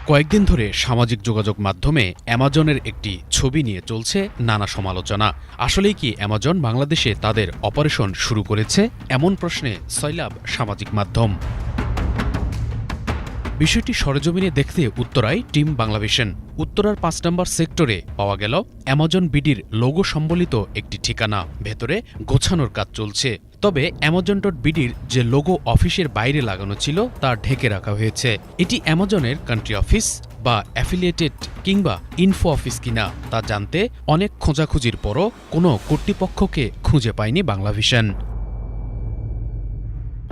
কয়েকদিন ধরে সামাজিক যোগাযোগ মাধ্যমে অ্যামাজনের একটি ছবি নিয়ে চলছে নানা সমালোচনা। আসলেই কি অ্যামাজন বাংলাদেশে তাদের অপারেশন শুরু করেছে? এমন প্রশ্নে সয়লাব সামাজিক মাধ্যম। বিষয়টি সরেজমিনে দেখতে উত্তরায় টিম বাংলাভিশন। উত্তরার ৫ নম্বর সেক্টরে পাওয়া গেল অ্যামাজন বিডির লোগো সম্বলিত একটি ঠিকানা। ভেতরে গোছানোর কাজ চলছে। তবে অ্যামাজন.বিডির যে লোগো অফিসের বাইরে লাগানো ছিল তা ঢেকে রাখা হয়েছে। এটি অ্যামাজনের কান্ট্রি অফিস বা অ্যাফিলিয়েটেড কিংবা ইনফো অফিস কিনা তা জানতে অনেক খোঁজাখুঁজির পরও কোনো কর্তৃপক্ষকে খুঁজে পায়নি বাংলাভিশন।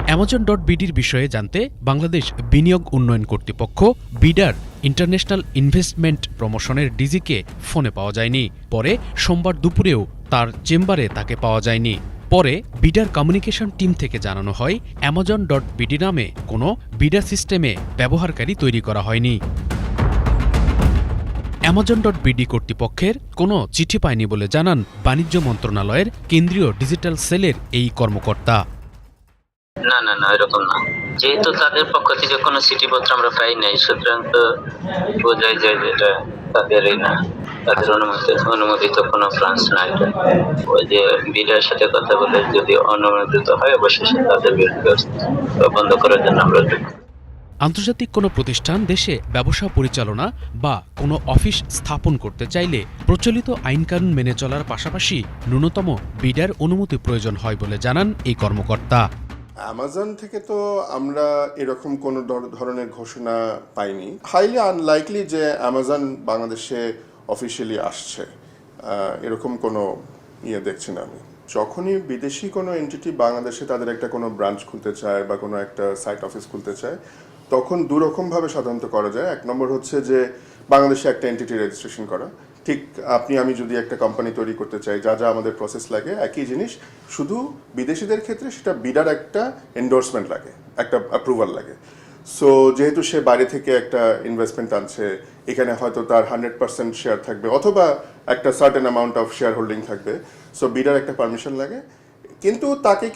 অ্যামাজন.বিডির বিষয়ে জানতে বাংলাদেশ বিনিয়োগ উন্নয়ন কর্তৃপক্ষ বিডার ইন্টারন্যাশনাল ইনভেস্টমেন্ট প্রমোশনের ডিজিকে ফোনে পাওয়া যায়নি। পরে সোমবার দুপুরেও তার চেম্বারে তাকে পাওয়া যায়নি। পরে বিডার কমিউনিকেশন টিম থেকে জানানো হয় অ্যামাজন.বিডি নামে কোনো বিডার সিস্টেমে ব্যবহারকারী তৈরি করা হয়নি। অ্যামাজন.বিডি কর্তৃপক্ষের কোনো চিঠি পায়নি বলে জানান বাণিজ্য মন্ত্রণালয়ের কেন্দ্রীয় ডিজিটাল সেলের এই কর্মকর্তা। না এরকম না, যেহেতু তাদের পক্ষ থেকে কোনো চিঠিপত্র আমরা পাই নাই, সুতরাং তো বোঝাই যায় যে এটা তাদেরই না, তাদের অনুমোদিত কোনো ব্রাঞ্চ না। এটা ওই যে বিডার সাথে কথা বলে যদি অনুমোদিত হয় অবশ্যই তাদের বিরুদ্ধে বন্ধ করার জন্য আমরা। আন্তর্জাতিক কোনো প্রতিষ্ঠান দেশে ব্যবসা পরিচালনা বা কোনো অফিস স্থাপন করতে চাইলে প্রচলিত আইনকানুন মেনে চলার পাশাপাশি ন্যূনতম বিডার অনুমতি প্রয়োজন হয় বলে জানান এই কর্মকর্তা। অ্যামাজন থেকে তো আমরা এরকম কোনো ধরনের ঘোষণা পাইনি। হাইলি আনলাইকলি যে অ্যামাজন বাংলাদেশে অফিসিয়ালি আসছে, এরকম কোনো দেখছি না আমি। যখনই বিদেশি কোনো এন্টিটি বাংলাদেশে তাদের একটা কোনো ব্রাঞ্চ খুলতে চায় বা কোনো একটা সাইট অফিস খুলতে চায়, তখন দুরকমভাবে সাধারণত করা যায়। এক নম্বর হচ্ছে যে বাংলাদেশে একটা এন্টিটি রেজিস্ট্রেশন করা। ঠিক আমি যদি একটা কোম্পানি তৈরি করতে চাই, যা আমাদের প্রসেস লাগে একই জিনিস, শুধু বিদেশিদের ক্ষেত্রে সেটা বিডার একটা এন্ডোর্সমেন্ট লাগে, একটা অ্যাপ্রুভাল লাগে। সো যেহেতু সে বাইরে থেকে একটা ইনভেস্টমেন্ট আনছে, এখানে হয়তো তার 100% শেয়ার থাকবে অথবা একটা certain amount of share holding থাকবে। সো বিডার একটা পারমিশন লাগে। কিন্তু তাকে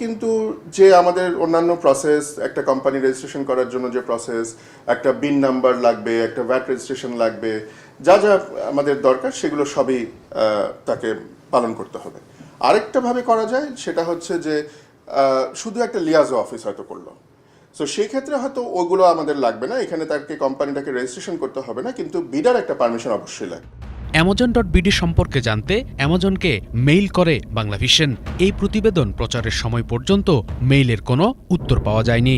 যে আমাদের অন্যান্য প্রসেস, একটা কোম্পানি রেজিস্ট্রেশন করার জন্য যে প্রসেস, একটা বিন নাম্বার লাগবে, একটা ভ্যাট রেজিস্ট্রেশন লাগবে, যা আমাদের দরকার সেগুলো সবই তাকে পালন করতে হবে। আরেকটা ভাবে করা যায়, সেটা হচ্ছে যে শুধু একটা লিয়াজো অফিস হয়তো করলো। সো সেই ক্ষেত্রে হয়তো ওগুলো আমাদের লাগবে না, এখানে তাকে কোম্পানিটাকে রেজিস্ট্রেশন করতে হবে না, কিন্তু বিডার একটা পারমিশন অবশ্যই লাগবে। অ্যামাজন.বিডি সম্পর্কে জানতে অ্যামাজনকে মেইল করে বাংলাভিশন। এই প্রতিবেদন প্রচারের সময় পর্যন্ত মেইলের কোনো উত্তর পাওয়া যায়নি।